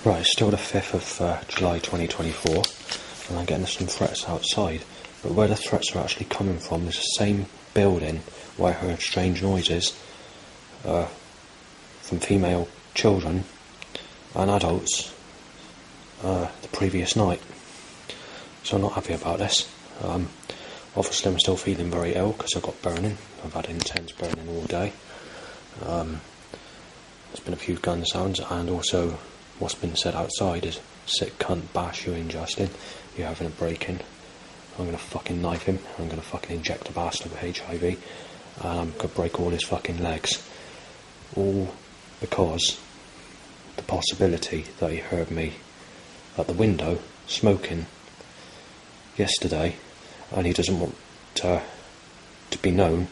Right, it's still the 5th of July 2024, and I'm getting some threats outside, but where the threats are actually coming from is the same building where I heard strange noises from female children and adults the previous night. So I'm not happy about this. Obviously I'm still feeling very ill because I've got burning. I've had intense burning all day. There's been a few gun sounds, and also what's been said outside is, "Sick cunt, bash you in, Justin. You're having a break-in. I'm going to fucking knife him. I'm going to fucking inject the bastard with HIV. And I'm going to break all his fucking legs." All because the possibility that he heard me at the window smoking yesterday, and he doesn't want to be known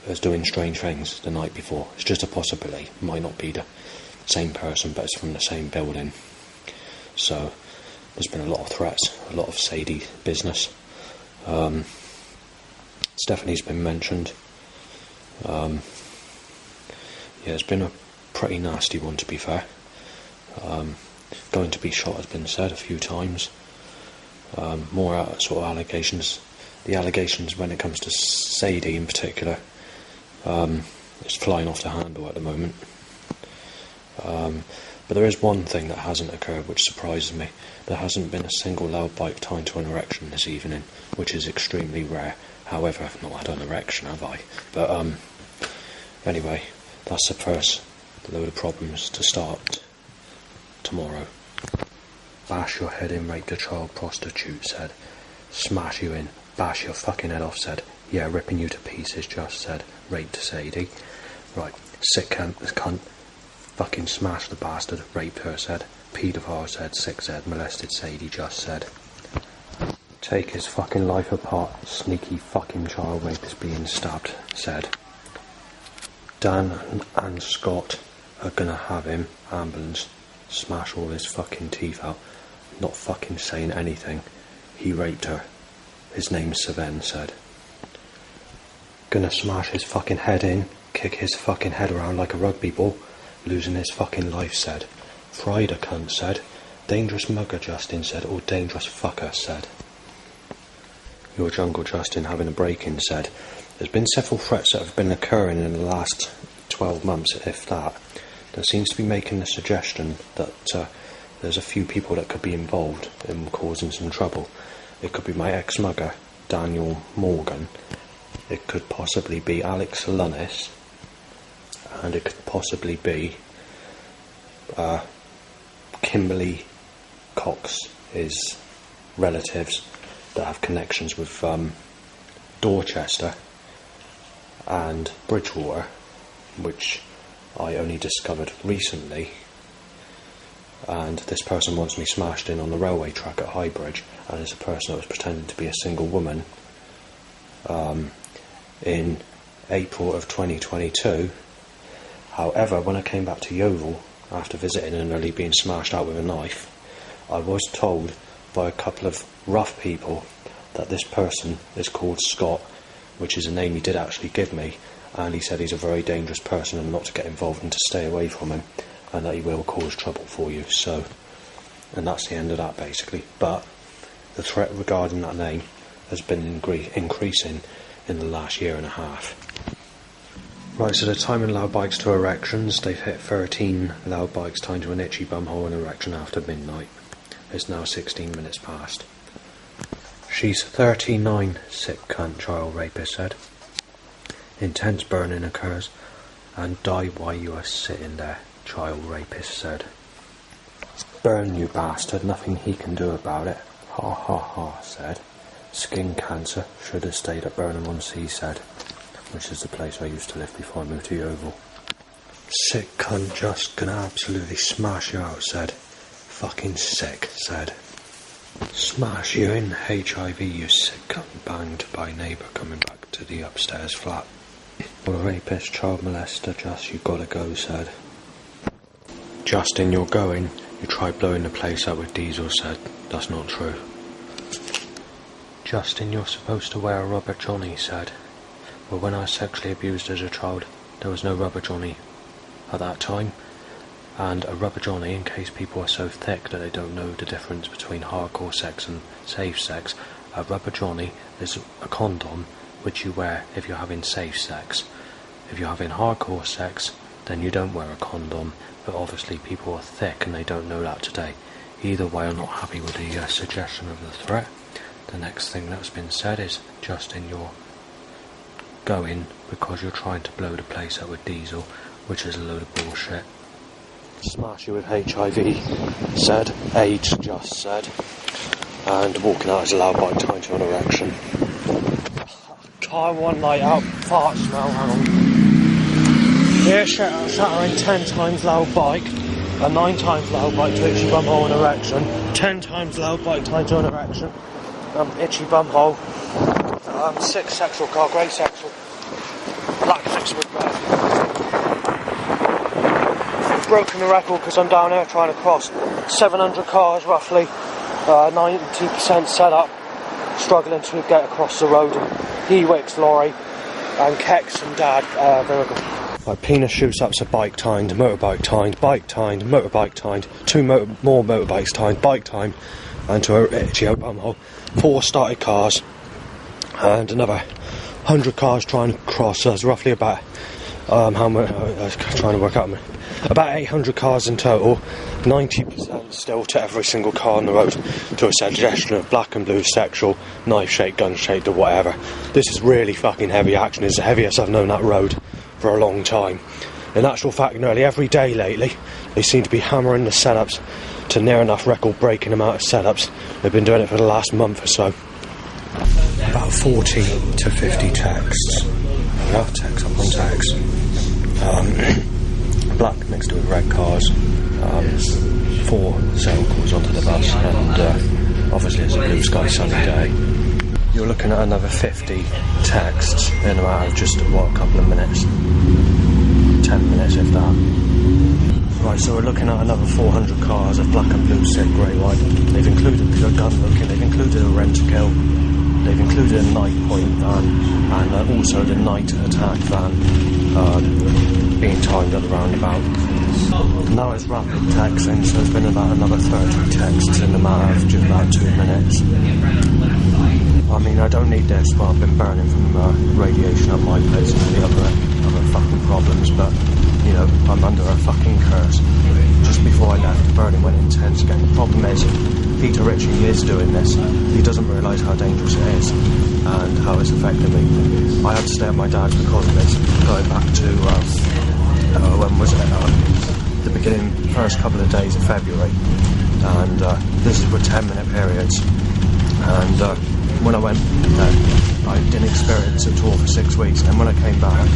as doing strange things the night before. It's just a possibility. Might not be the same person, but it's from the same building. So there's been a lot of threats, a lot of Sadie business. Stephanie's been mentioned. Yeah, it's been a pretty nasty one, to be fair. Going to be shot has been said a few times. More sort of allegations. The allegations when it comes to Sadie in particular, it's flying off the handle at the moment. But there is one thing that hasn't occurred which surprises me. There hasn't been a single loud bike tied to an erection this evening, which is extremely rare. However, I've not had an erection, have I? But anyway, that's the first load of problems to start tomorrow. Bash your head in, rape the child prostitute, said. Smash you in, bash your fucking head off, said. Yeah, ripping you to pieces, just said. Rape to Sadie. Right, sick cunt. Fucking smash the bastard, raped her, said. Paedophile, said. Sick, said. Molested Sadie, just said. Take his fucking life apart. Sneaky fucking child rapist being stabbed, said. Dan and Scott are gonna have him. Ambulance. Smash all his fucking teeth out. Not fucking saying anything. He raped her. His name's Saven, said. Gonna smash his fucking head in. Kick his fucking head around like a rugby ball. Losing his fucking life, said. Fried a cunt, said. Dangerous mugger, Justin, said. Or dangerous fucker, said. Your jungle, Justin, having a break-in, said. There's been several threats that have been occurring in the last 12 months, if that. There seems to be making the suggestion that there's a few people that could be involved in causing some trouble. It could be my ex-mugger, Daniel Morgan. It could possibly be Alex Lunnis. And it could possibly be Kimberly Cox, his relatives that have connections with Dorchester and Bridgewater, which I only discovered recently. And this person wants me smashed in on the railway track at Highbridge, and it's a person that was pretending to be a single woman in April of 2022. However, when I came back to Yeovil after visiting and nearly being smashed out with a knife, I was told by a couple of rough people that this person is called Scott, which is a name he did actually give me, and he said he's a very dangerous person and not to get involved and to stay away from him, and that he will cause trouble for you. So, and that's the end of that basically. But the threat regarding that name has been increasing in the last year and a half. Right, so they're timing loud bikes to erections. They've hit 13 loud bikes tied to an itchy bumhole in erection after midnight. It's now 16 minutes past. She's 39, sick cunt, child rapist said. Intense burning occurs, and die while you are sitting there, child rapist said. Burn, you bastard, nothing he can do about it. Ha ha ha, said. Skin cancer, should have stayed at Burnham-on-Sea, said. Which is the place I used to live before I moved to Yeovil. Sick cunt, just gonna absolutely smash you out, said. Fucking sick, said. Smash you in, HIV, you sick cunt, banged by neighbour coming back to the upstairs flat. Well, rapist, child molester, just you gotta go, said. Justin, you're going. You tried blowing the place up with diesel, said. That's not true. Justin, you're supposed to wear a rubber johnny, said. Well, when I was sexually abused as a child, there was no rubber johnny at that time, And a rubber johnny, in case people are so thick that they don't know the difference between hardcore sex and safe sex, a rubber johnny is a condom which you wear if you're having safe sex. If you're having hardcore sex, then you don't wear a condom, but obviously people are thick and they don't know that today. Either way, I'm not happy with the suggestion of the threat. The next thing that's been said is, Justin, you're going because you're trying to blow the place up with diesel, which is a load of bullshit. Smash you with HIV, said. AIDS just said. And walking out is a loud bike time to an erection. Car one night out, farts now, hang on. Here, shattering 10 times loud bike, a 9 times loud bike to itchy bumhole and erection, 10 times loud bike time to an erection, itchy bumhole, 6 sexual car, grey sexual, black sexual with red. Broken the record because I'm down here trying to cross 700 cars roughly, 90% set up, struggling to get across the road. Hewick's lorry and Kex and Dad vehicle. My penis shoots up to bike timed, motorbike timed, bike timed, motorbike timed, 2 more motorbikes timed, bike timed, and to a itchy bumhole. 4 started cars and another 100 cars trying to cross. So that's roughly about how much I was trying to work out. About 800 cars in total, 90% still to every single car on the road, to a suggestion of black and blue sexual, knife shaped, gun shaped or whatever. This is really fucking heavy action. It's the heaviest I've known that road for a long time. In actual fact, nearly every day lately, they seem to be hammering the setups to near enough record-breaking amount of setups. They've been doing it for the last month or so. About 40 to 50 texts. Enough texts up on texts. Black mixed with red cars, 4 cell calls onto the bus, and obviously it's a blue sky sunny day. You're looking at another 50 texts in a matter of just, a couple of minutes, 10 minutes if that. Right, so we're looking at another 400 cars of black and blue, sick, grey, white. They've included a gun looking, they've included a rent-a-kill, they've included a night point van, and also the night attack van, being timed at the roundabout. Now it's rapid texting, so there's been about another 30 texts in the matter of just about 2 minutes. I mean, I don't need this, but I've been burning from radiation at my place and the other fucking problems, but, you know, I'm under a fucking curse. Just before I left, the burning went intense again. The problem is, Peter Ritchie is doing this. He doesn't realise how dangerous it is and how it's affecting me. I had to stay at my dad's because of this, going back to, when was it? The beginning, first couple of days of February. And this is with 10-minute periods. And when I went there, I didn't experience it at all for 6 weeks. And when I came back,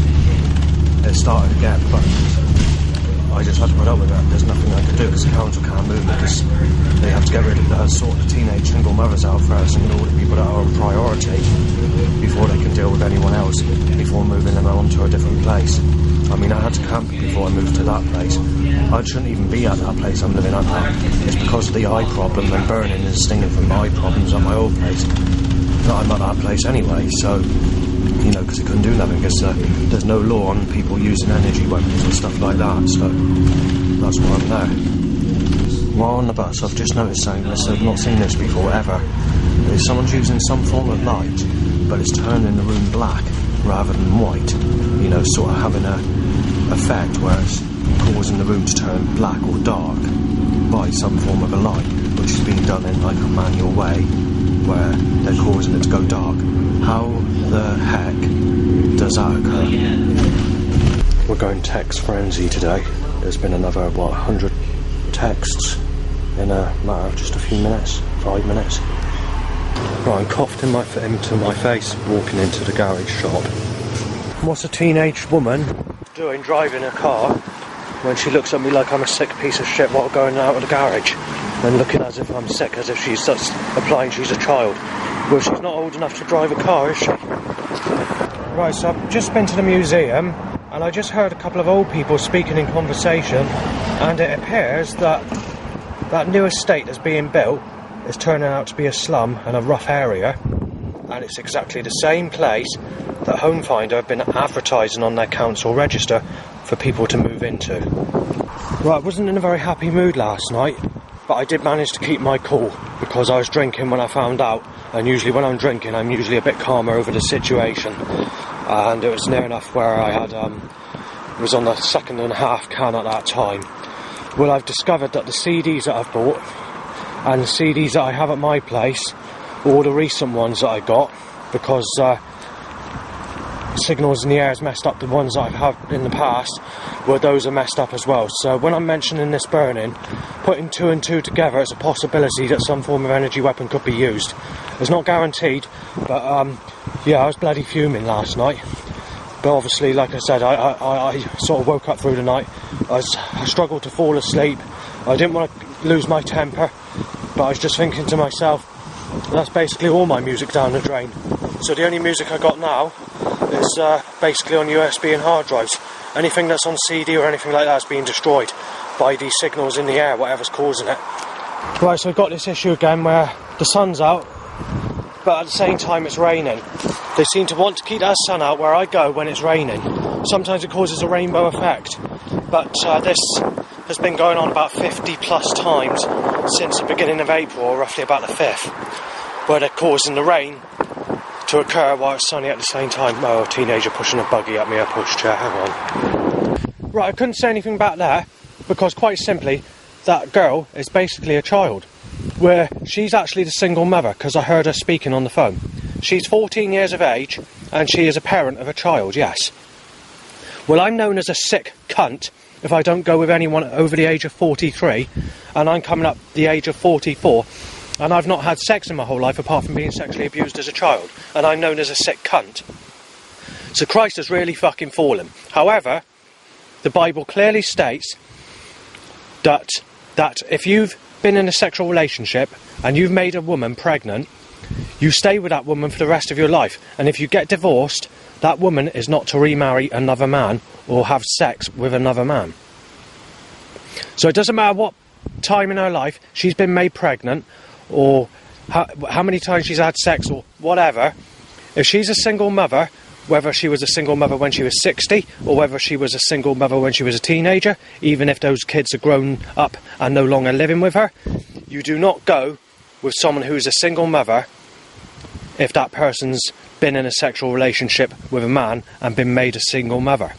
it started again. But I just had to put up with it. There's nothing I could do because the council can't move me because they have to get rid of sort of teenage single mothers out first and all the people that are on priority before they can deal with anyone else, before moving them on to a different place. I mean, I had to camp before I moved to that place. I shouldn't even be at that place I'm living at now. It's because of the eye problem and burning and stinging from eye problems at my old place. But I'm at that place anyway, so, you know, because it couldn't do nothing, because there's no law on people using energy weapons and stuff like that, so that's why I'm there. While on the bus, I've just noticed something this, I've not seen this before ever. Is someone's using some form of light, but it's turning the room black rather than white, you know, sort of having a effect where it's causing the room to turn black or dark by some form of a light, which is being done in like a manual way where they're causing it to go dark. How the heck does that occur? We're going text frenzy today. There's been another, 100 texts in a matter of just a few minutes, 5 minutes. Right, I'm coughed into my face walking into the garage shop. What's a teenage woman doing driving a car when she looks at me like I'm a sick piece of shit while going out of the garage and looking as if I'm sick, as if she's just implying she's a child? Well, she's not old enough to drive a car, is she? Right, so I've just been to the museum and I just heard a couple of old people speaking in conversation, and it appears that that new estate that's being built is turning out to be a slum and a rough area, and it's exactly the same place that Home Finder have been advertising on their council register for people to move into. Right, I wasn't in a very happy mood last night, but I did manage to keep my cool because I was drinking when I found out, and usually when I'm drinking I'm usually a bit calmer over the situation, and it was near enough where I had it was on the 2.5 can at that time. Well, I've discovered that the CDs that I've bought and the CDs that I have at my place, all the recent ones that I got, because Signals in the Air has messed up the ones that I've had in the past, well, those are messed up as well. So when I'm mentioning this burning, putting 2 and 2 together, it's a possibility that some form of energy weapon could be used. It's not guaranteed, but yeah, I was bloody fuming last night. But obviously, like I said, I sort of woke up through the night. I struggled to fall asleep. I didn't want to lose my temper, but I was just thinking to myself, that's basically all my music down the drain. So the only music I got now is basically on USB and hard drives. Anything that's on CD or anything like that is being destroyed by these signals in the air, whatever's causing it. Right, so I've got this issue again where the sun's out, but at the same time it's raining. They seem to want to keep that sun out where I go when it's raining. Sometimes it causes a rainbow effect, but this has been going on about 50 plus times since the beginning of April, or roughly about the 5th, where they're causing the rain to occur while it's sunny at the same time. Oh, a teenager pushing a buggy at me, a pushchair, hang on. Right, I couldn't say anything about that, because quite simply, that girl is basically a child, where she's actually the single mother, because I heard her speaking on the phone. She's 14 years of age, and she is a parent of a child, yes. Well, I'm known as a sick cunt if I don't go with anyone over the age of 43, and I'm coming up the age of 44, and I've not had sex in my whole life apart from being sexually abused as a child, and I'm known as a sick cunt. So Christ has really fucking fallen. However, the Bible clearly states that if you've been in a sexual relationship and you've made a woman pregnant, you stay with that woman for the rest of your life, and if you get divorced, that woman is not to remarry another man or have sex with another man. So it doesn't matter what time in her life she's been made pregnant, or how many times she's had sex or whatever. If she's a single mother, whether she was a single mother when she was 60 or whether she was a single mother when she was a teenager, even if those kids are grown up and no longer living with her, you do not go with someone who's a single mother if that person's been in a sexual relationship with a man and been made a single mother.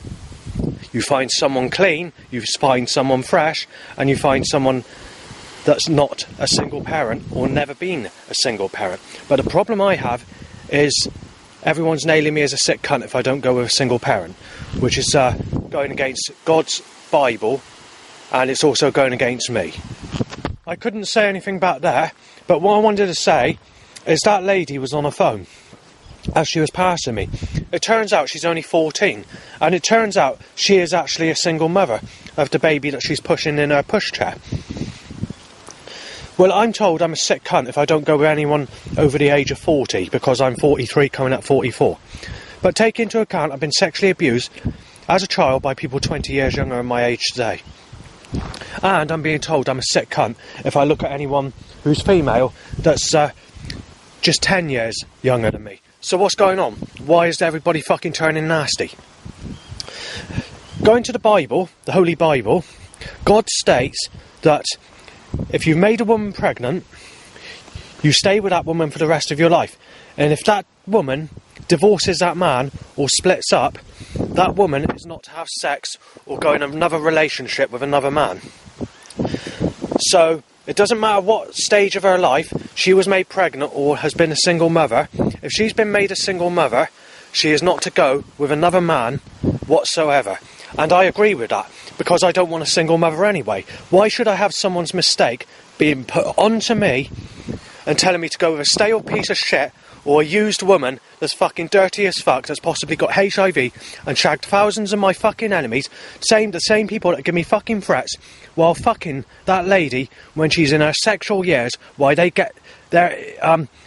You find someone clean, you find someone fresh, and you find someone that's not a single parent or never been a single parent. But the problem I have is everyone's nailing me as a sick cunt if I don't go with a single parent, which is going against God's Bible, and it's also going against me. I couldn't say anything about that, but what I wanted to say is that lady was on a phone as she was passing me. It turns out she's only 14, and it turns out she is actually a single mother of the baby that she's pushing in her pushchair. Well, I'm told I'm a sick cunt if I don't go with anyone over the age of 40, because I'm 43 coming up 44. But take into account I've been sexually abused as a child by people 20 years younger than my age today. And I'm being told I'm a sick cunt if I look at anyone who's female that's just 10 years younger than me. So what's going on? Why is everybody fucking turning nasty? Going to the Bible, the Holy Bible, God states that if you've made a woman pregnant, you stay with that woman for the rest of your life. And if that woman divorces that man or splits up, that woman is not to have sex or go in another relationship with another man. So it doesn't matter what stage of her life she was made pregnant or has been a single mother. If she's been made a single mother, she is not to go with another man whatsoever. And I agree with that, because I don't want a single mother anyway. Why should I have someone's mistake being put onto me and telling me to go with a stale piece of shit or a used woman that's fucking dirty as fuck, that's possibly got HIV and shagged thousands of my fucking enemies, the same people that give me fucking threats, while fucking that lady when she's in her sexual years, why they get their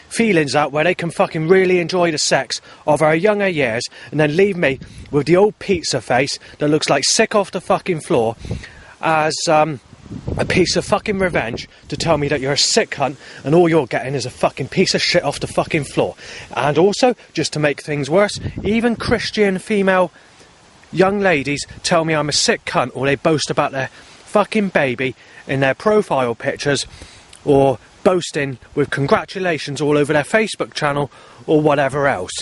feelings out where they can fucking really enjoy the sex of her younger years, and then leave me with the old pizza face that looks like sick off the fucking floor as a piece of fucking revenge to tell me that you're a sick cunt and all you're getting is a fucking piece of shit off the fucking floor. And also, just to make things worse, even Christian female young ladies tell me I'm a sick cunt, or they boast about their fucking baby in their profile pictures, or boasting with congratulations all over their Facebook channel or whatever else.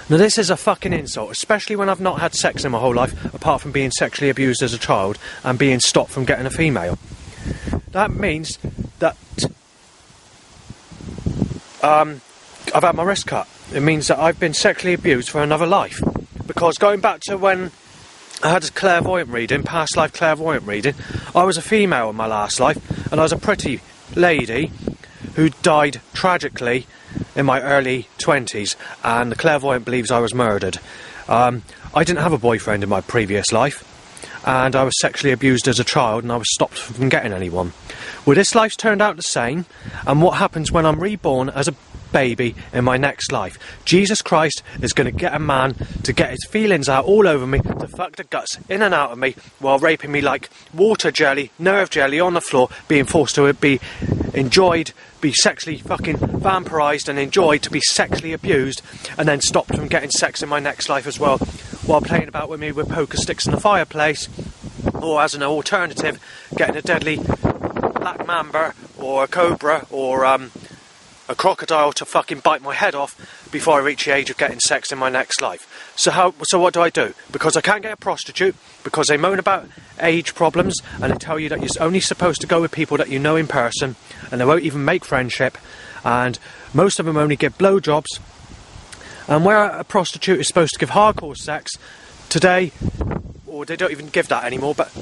Now this is a fucking insult, especially when I've not had sex in my whole life, apart from being sexually abused as a child and being stopped from getting a female. That means that I've had my wrist cut. It means that I've been sexually abused for another life. Because going back to when I had a clairvoyant reading, past life clairvoyant reading, I was a female in my last life, and I was a pretty lady who died tragically in my early 20s, and the clairvoyant believes I was murdered. I didn't have a boyfriend in my previous life, and I was sexually abused as a child, and I was stopped from getting anyone. Well, this life's turned out the same, and what happens when I'm reborn as a baby in my next life? Jesus Christ is going to get a man to get his feelings out all over me, to fuck the guts in and out of me, while raping me like water jelly, nerve jelly on the floor, being forced to be enjoyed, be sexually fucking vampirised and enjoyed, to be sexually abused, and then stopped from getting sex in my next life as well, while playing about with me with poker sticks in the fireplace, or as an alternative, getting a deadly black mamba or a cobra or a crocodile to fucking bite my head off before I reach the age of getting sex in my next life. So what do I do? Because I can't get a prostitute, because they moan about age problems, and they tell you that you're only supposed to go with people that you know in person, and they won't even make friendship, and most of them only give blowjobs. And where a prostitute is supposed to give hardcore sex, today, or they don't even give that anymore, but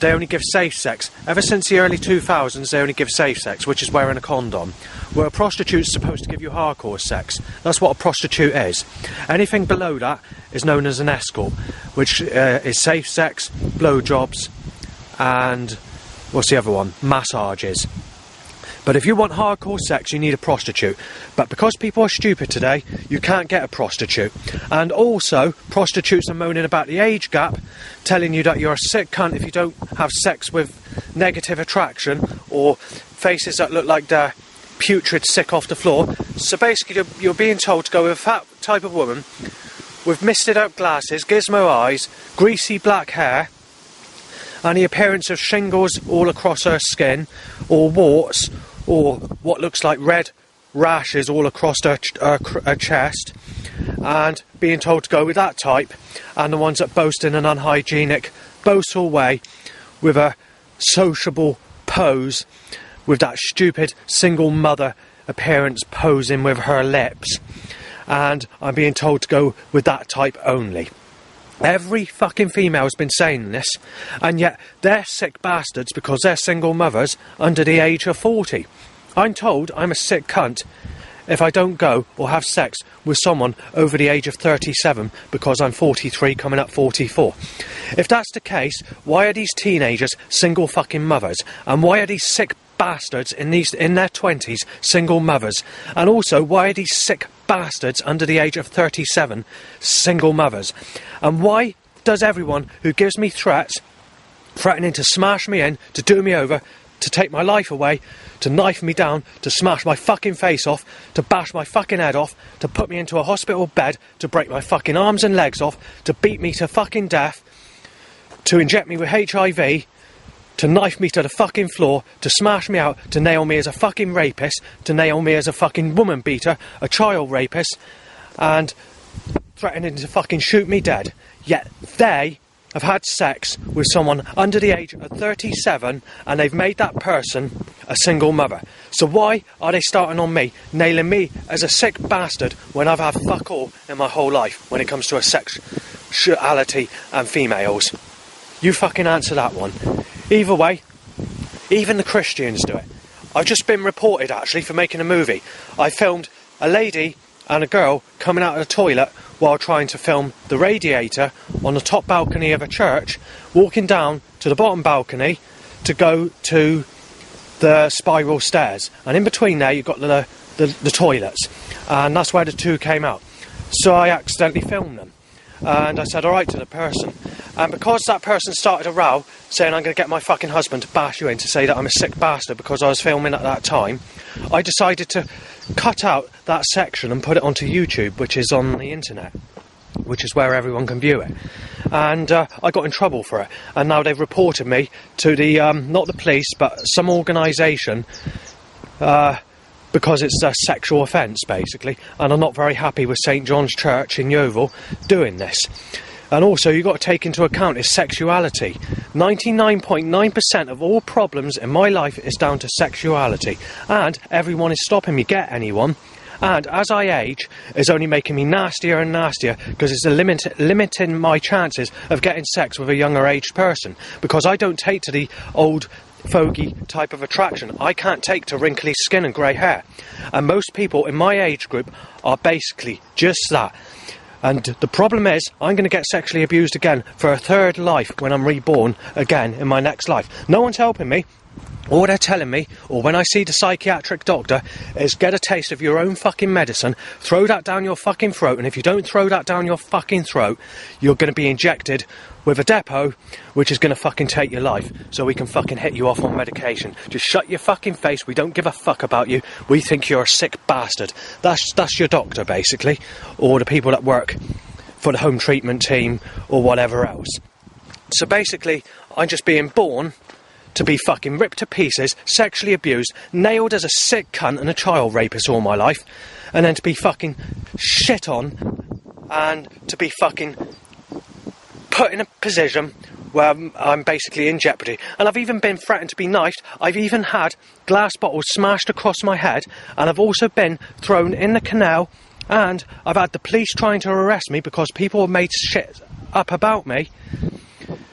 they only give safe sex. Ever since the early 2000s, they only give safe sex, which is wearing a condom. Where a prostitute's supposed to give you hardcore sex. That's what a prostitute is. Anything below that is known as an escort, which is safe sex, blowjobs, and what's the other one? Massages. But if you want hardcore sex, you need a prostitute. But because people are stupid today, you can't get a prostitute. And also, prostitutes are moaning about the age gap, telling you that you're a sick cunt if you don't have sex with negative attraction, or faces that look like they're putrid, sick off the floor. So basically, you're being told to go with a fat type of woman with misted out glasses, gizmo eyes, greasy black hair, and the appearance of shingles all across her skin, or warts, or what looks like red rashes all across her chest, and being told to go with that type, and the ones that boast in an unhygienic, boastful way, with a sociable pose, with that stupid single mother appearance posing with her lips, and I'm being told to go with that type only. Every fucking female has been saying this, and yet they're sick bastards because they're single mothers under the age of 40. I'm told I'm a sick cunt if I don't go or have sex with someone over the age of 37 because I'm 43 coming up 44. If that's the case, why are these teenagers single fucking mothers? And why are these sick bastards in their 20s single mothers? And also, why are these sick bastards under the age of 37 single mothers? And why does everyone who gives me threats, threatening to smash me in, to do me over, to take my life away, to knife me down, to smash my fucking face off, to bash my fucking head off, to put me into a hospital bed, to break my fucking arms and legs off, to beat me to fucking death, to inject me with HIV, to knife me to the fucking floor, to smash me out, to nail me as a fucking rapist, to nail me as a fucking woman beater, a child rapist, and threatening to fucking shoot me dead. Yet they have had sex with someone under the age of 37, and they've made that person a single mother. So why are they starting on me, nailing me as a sick bastard when I've had fuck all in my whole life when it comes to a sexuality and females? You fucking answer that one. Either way, even the Christians do it. I've just been reported, actually, for making a movie. I filmed a lady and a girl coming out of the toilet while trying to film the radiator on the top balcony of a church, walking down to the bottom balcony to go to the spiral stairs. And in between there, you've got the toilets. And that's where the two came out. So I accidentally filmed them. And I said, alright, to the person. And because that person started a row, saying I'm going to get my fucking husband to bash you in to say that I'm a sick bastard because I was filming at that time, I decided to cut out that section and put it onto YouTube, which is on the internet, which is where everyone can view it. and I got in trouble for it. And now they've reported me to the, not the police, but some organisation, because it's a sexual offence, basically. And I'm not very happy with St John's Church in Yeovil doing this. And also, you've got to take into account is sexuality. 99.9% of all problems in my life is down to sexuality. And everyone is stopping me get anyone. And as I age, it's only making me nastier and nastier, because it's limiting my chances of getting sex with a younger aged person. Because I don't take to the old fogey type of attraction. I can't take to wrinkly skin and grey hair. And most people in my age group are basically just that. And the problem is, I'm going to get sexually abused again for a third life when I'm reborn again in my next life. No one's helping me. All they're telling me, or when I see the psychiatric doctor, is get a taste of your own fucking medicine, throw that down your fucking throat, and if you don't throw that down your fucking throat, you're going to be injected with a depot, which is going to fucking take your life, so we can fucking hit you off on medication. Just shut your fucking face, we don't give a fuck about you, we think you're a sick bastard. That's your doctor, basically, or the people that work for the home treatment team, or whatever else. So basically, I'm just being born to be fucking ripped to pieces, sexually abused, nailed as a sick cunt and a child rapist all my life, and then to be fucking shit on, and to be fucking put in a position where I'm basically in jeopardy. And I've even been threatened to be knifed. I've even had glass bottles smashed across my head, and I've also been thrown in the canal, and I've had the police trying to arrest me because people have made shit up about me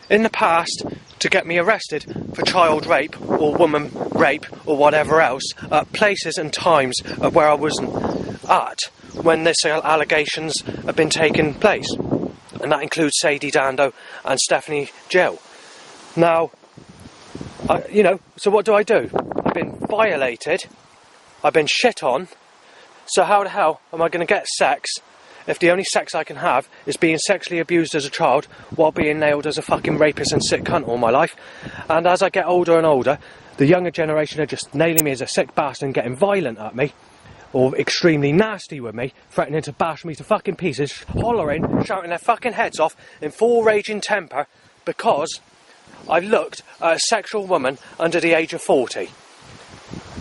in the past to get me arrested for child rape or woman rape or whatever else at places and times where I wasn't at when this allegations have been taking place. And that includes Sadie Dando and Stephanie Jill. Now, so what do? I've been violated, I've been shit on, so how the hell am I going to get sex if the only sex I can have is being sexually abused as a child while being nailed as a fucking rapist and sick cunt all my life? And as I get older and older, the younger generation are just nailing me as a sick bastard and getting violent at me, or extremely nasty with me, threatening to bash me to fucking pieces, hollering, shouting their fucking heads off in full raging temper because I've looked at a sexual woman under the age of 40.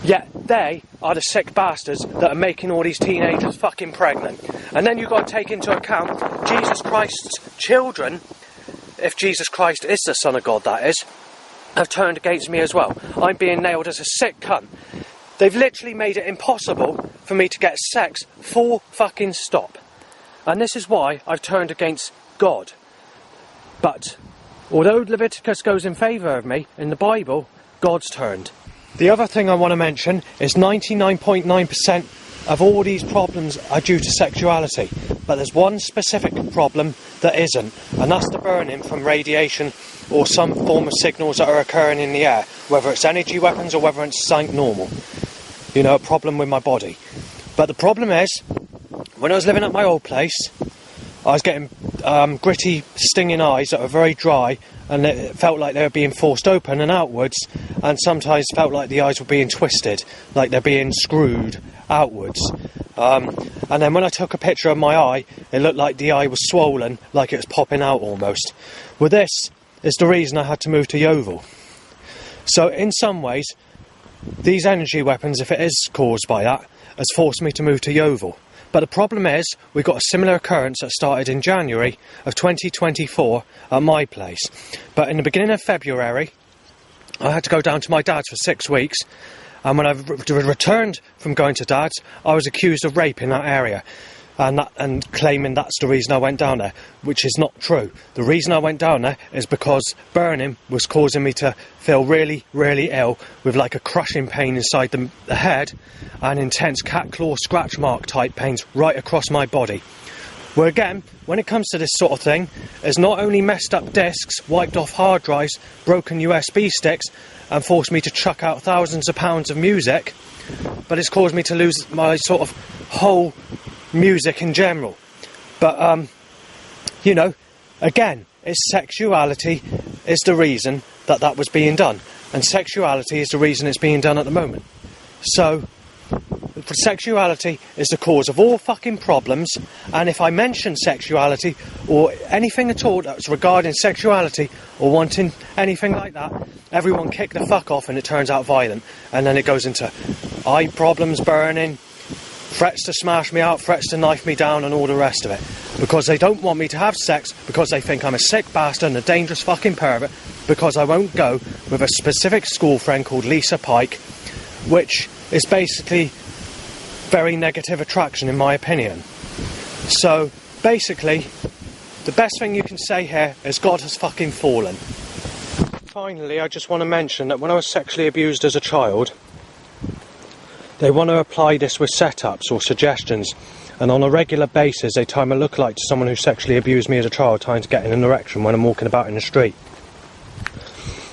Yet they are the sick bastards that are making all these teenagers fucking pregnant. And then you've got to take into account Jesus Christ's children, if Jesus Christ is the Son of God, that is, have turned against me as well. I'm being nailed as a sick cunt. They've literally made it impossible for me to get sex full fucking stop. And this is why I've turned against God. But although Leviticus goes in favour of me in the Bible, God's turned. The other thing I want to mention is 99.9% of all these problems are due to sexuality. But there's one specific problem that isn't, and that's the burning from radiation or some form of signals that are occurring in the air, whether it's energy weapons or whether it's something normal. You know, a problem with my body. But the problem is, when I was living at my old place, I was getting gritty, stinging eyes that were very dry, and it felt like they were being forced open and outwards, and sometimes felt like the eyes were being twisted, like they're being screwed outwards. And then when I took a picture of my eye, it looked like the eye was swollen, like it was popping out almost. Well, this is the reason I had to move to Yeovil. So in some ways, these energy weapons, if it is caused by that, has forced me to move to Yeovil. But the problem is, we got a similar occurrence that started in January of 2024 at my place. But in the beginning of February, I had to go down to my dad's for 6 weeks. And when I returned from going to dad's, I was accused of rape in that area. And claiming that's the reason I went down there, which is not true. The reason I went down there is because burning was causing me to feel really, really ill, with like a crushing pain inside the head and intense cat claw scratch mark type pains right across my body. Well, again, when it comes to this sort of thing, it's not only messed up discs, wiped off hard drives, broken USB sticks, and forced me to chuck out thousands of pounds of music, but it's caused me to lose my sort of whole music in general. But again, it's sexuality is the reason that was being done, and sexuality is the reason it's being done at the moment. So sexuality is the cause of all fucking problems, and if I mention sexuality or anything at all that's regarding sexuality or wanting anything like that, everyone kick the fuck off and it turns out violent, and then it goes into eye problems, burning, threats to smash me out, threats to knife me down, and all the rest of it, because they don't want me to have sex, because they think I'm a sick bastard and a dangerous fucking pervert, because I won't go with a specific school friend called Lisa Pike, which is basically very negative attraction in my opinion. So basically, the best thing you can say here is God has fucking fallen. Finally, I just want to mention that when I was sexually abused as a child, they want to apply this with setups or suggestions, and on a regular basis they time a lookalike to someone who sexually abused me as a child trying to get an erection when I'm walking about in the street.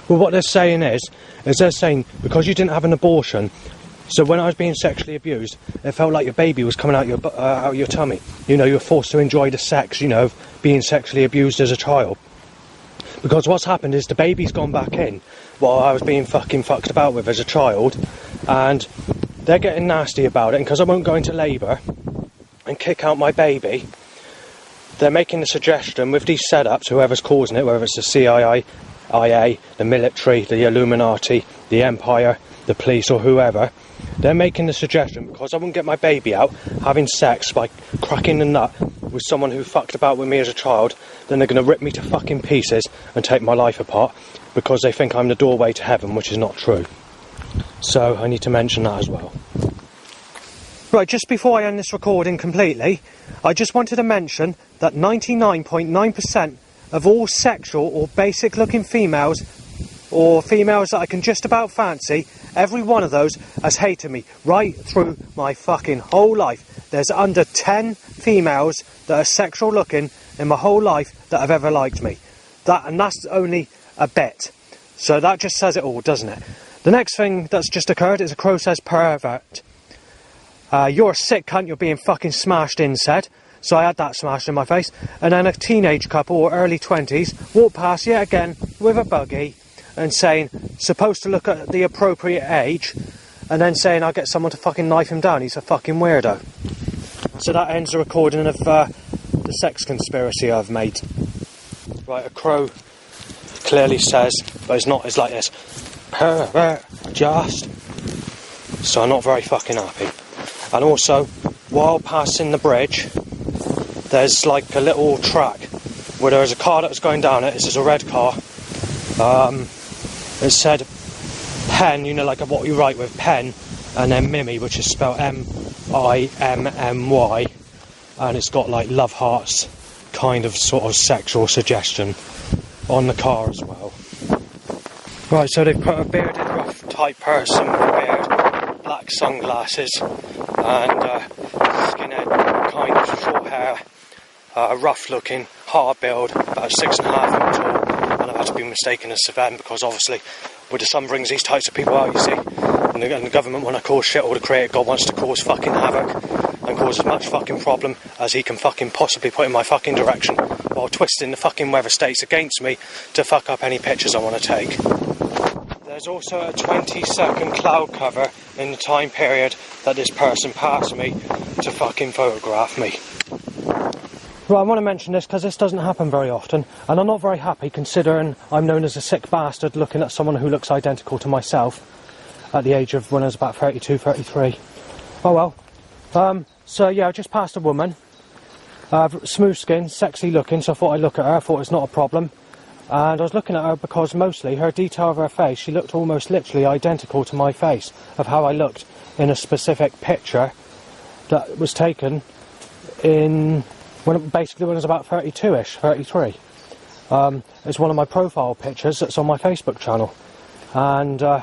Well, what they're saying is they're saying because you didn't have an abortion, so when I was being sexually abused, it felt like your baby was coming out your tummy. You know, you're forced to enjoy the sex, you know, of being sexually abused as a child. Because what's happened is the baby's gone back in while I was being fucking fucked about with as a child, and they're getting nasty about it, and because I won't go into labour and kick out my baby, they're making the suggestion with these setups, whoever's causing it, whether it's the CIA, the military, the Illuminati, the Empire, the police or whoever, they're making the suggestion because I won't get my baby out having sex by cracking the nut with someone who fucked about with me as a child, then they're going to rip me to fucking pieces and take my life apart because they think I'm the doorway to heaven, which is not true. So I need to mention that as well. Right, just before I end this recording completely, I just wanted to mention that 99.9% of all sexual or basic looking females, or females that I can just about fancy, every one of those has hated me right through my fucking whole life. There's under 10 females that are sexual looking in my whole life that have ever liked me. And that's only a bit. So that just says it all, doesn't it? The next thing that's just occurred is a crow says pervert. You're a sick cunt, you're being fucking smashed in, said. So I had that smashed in my face. And then a teenage couple, or early 20s, walked past yet again with a buggy and saying, supposed to look at the appropriate age, and then saying I'll get someone to fucking knife him down, he's a fucking weirdo. So that ends the recording of the sex conspiracy I've made. Right, a crow clearly says, but it's not, it's like this, pervert, just. So I'm not very fucking happy. And also, while passing the bridge, there's like a little track where there was a car that was going down it. This is a red car. It said pen, you know, like what you write with pen, and then Mimmy, which is spelled Mimmy, and it's got like love hearts, kind of sort of sexual suggestion on the car as well. Right, so they've put a bearded, rough type person with a beard, black sunglasses, and skinhead, kind of short hair, rough looking, hard build, about 6.5 foot tall, and I've had to be mistaken as Savannah because obviously with the sun brings these types of people out, you see, and the government want to cause shit, or the creator God wants to cause fucking havoc and cause as much fucking problem as he can fucking possibly put in my fucking direction while twisting the fucking weather states against me to fuck up any pictures I want to take. There's also a 20-second cloud cover in the time period that this person passed me to fucking photograph me. Right, I want to mention this because this doesn't happen very often, and I'm not very happy considering I'm known as a sick bastard looking at someone who looks identical to myself at the age of when I was about 32, 33. Oh well. So yeah, I just passed a woman, smooth skin, sexy looking, so I thought I'd look at her. I thought it's not a problem. And I was looking at her because mostly her detail of her face, she looked almost literally identical to my face, of how I looked in a specific picture that was taken in basically when I was about 32ish, 33. It's one of my profile pictures that's on my Facebook channel. And I'm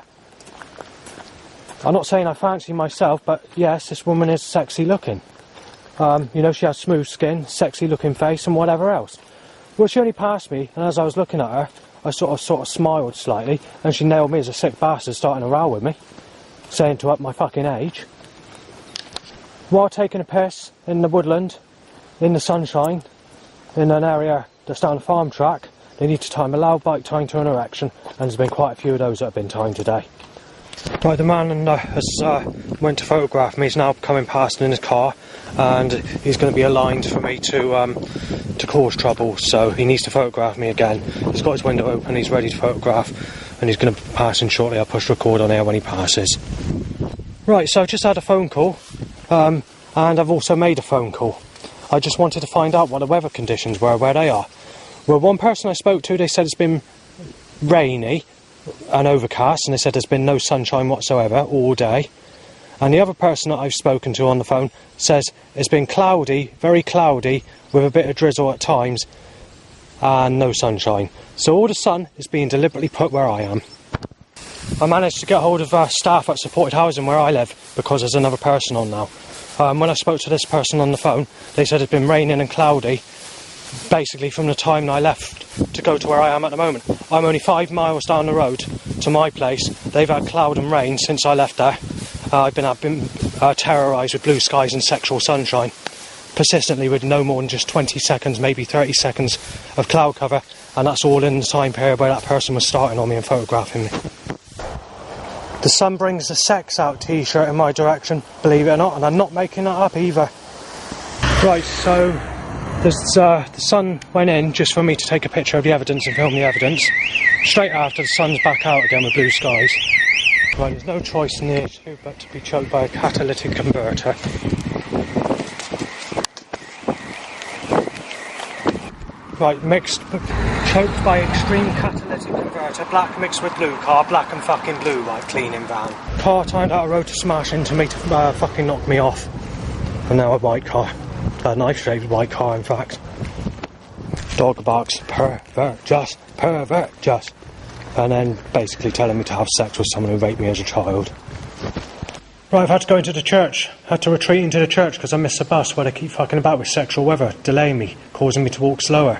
not saying I fancy myself, but yes, this woman is sexy looking. You know, she has smooth skin, sexy looking face and whatever else. Well, she only passed me, and as I was looking at her, I sort of smiled slightly, and she nailed me as a sick bastard starting a row with me, saying to up my fucking age. While taking a piss in the woodland, in the sunshine, in an area that's down a farm track, they need to time a loud bike tying to an erection, and there's been quite a few of those that have been timed today. Right, the man has went to photograph me. He's now coming past in his car, and he's going to be aligned for me to cause trouble. So he needs to photograph me again. He's got his window open. He's ready to photograph, and he's going to pass in shortly. I'll push record on air when he passes. Right, so I've just had a phone call, and I've also made a phone call. I just wanted to find out what the weather conditions were where they are. Well, one person I spoke to, they said it's been rainy and overcast, and they said there's been no sunshine whatsoever all day. And the other person that I've spoken to on the phone says it's been cloudy, very cloudy, with a bit of drizzle at times, and no sunshine. So all the sun is being deliberately put where I am. I managed to get hold of staff at supported housing where I live, because there's another person on now. When I spoke to this person on the phone, they said it's been raining and cloudy, basically from the time I left to go to where I am at the moment. I'm only 5 miles down the road to my place. They've had cloud and rain since I left there. I've been terrorised with blue skies and sexual sunshine, persistently, with no more than just 20 seconds, maybe 30 seconds of cloud cover, and that's all in the time period where that person was starting on me and photographing me. The sun brings the sex out t-shirt in my direction, believe it or not, and I'm not making that up either. Right, so the sun went in just for me to take a picture of the evidence and film the evidence. Straight after, the sun's back out again with blue skies. Right, there's no choice in the issue but to be choked by a catalytic converter. Right, choked by extreme catalytic converter, black mixed with blue car, black and fucking blue, like cleaning van. Car timed out a road to smash into me to fucking knock me off. And now a white car. A knife-shaped white car, in fact. Dog barks, pervert, just, and then basically telling me to have sex with someone who raped me as a child. Right, I've had to go into the church. Had to retreat into the church because I missed the bus where they keep fucking about with sexual weather, delaying me, causing me to walk slower.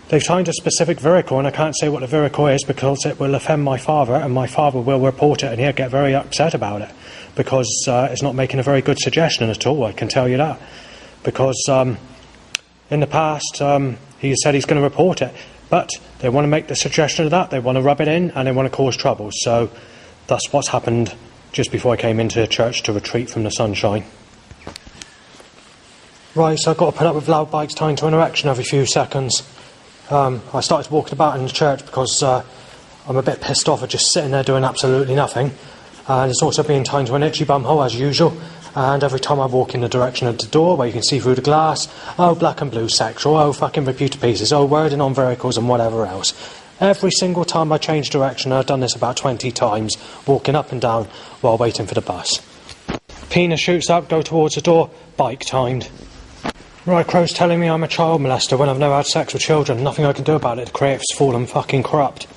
They've timed a specific vehicle, and I can't say what the vehicle is because it will offend my father, and my father will report it, and he'll get very upset about it because it's not making a very good suggestion at all, I can tell you that. Because in the past, he said he's going to report it, but they want to make the suggestion of that, they want to rub it in, and they want to cause trouble. So that's what's happened just before I came into church to retreat from the sunshine. Right, so I've got to put up with loud bikes tying to an erection every few seconds. I started walking about in the church because I'm a bit pissed off at just sitting there doing absolutely nothing. And it's also being tied to an itchy bumhole as usual. And every time I walk in the direction of the door where you can see through the glass, oh, black and blue sexual, oh, fucking rip you to pieces, oh, wording on vehicles and whatever else. Every single time I change direction, and I've done this about 20 times, walking up and down while waiting for the bus. Penis shoots up, go towards the door, bike timed. Right, Crow's telling me I'm a child molester when I've never had sex with children. Nothing I can do about it. The creative's fallen fucking corrupt.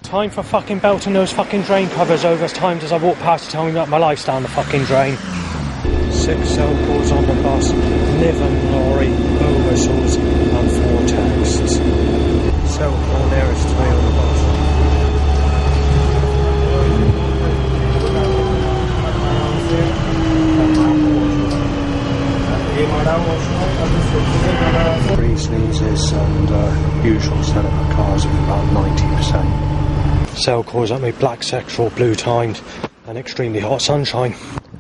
Time for fucking belting those fucking drain covers over as timed as I walk past to tell me about my life's down the fucking drain. 6 cell calls on the bus, Niven lorry, oversaws and 4 texts. Cell call nearest to me on the bus. Three sneezes and usual cinema cars of about 90%. Cell calls at me, black sexual, blue timed and extremely hot sunshine.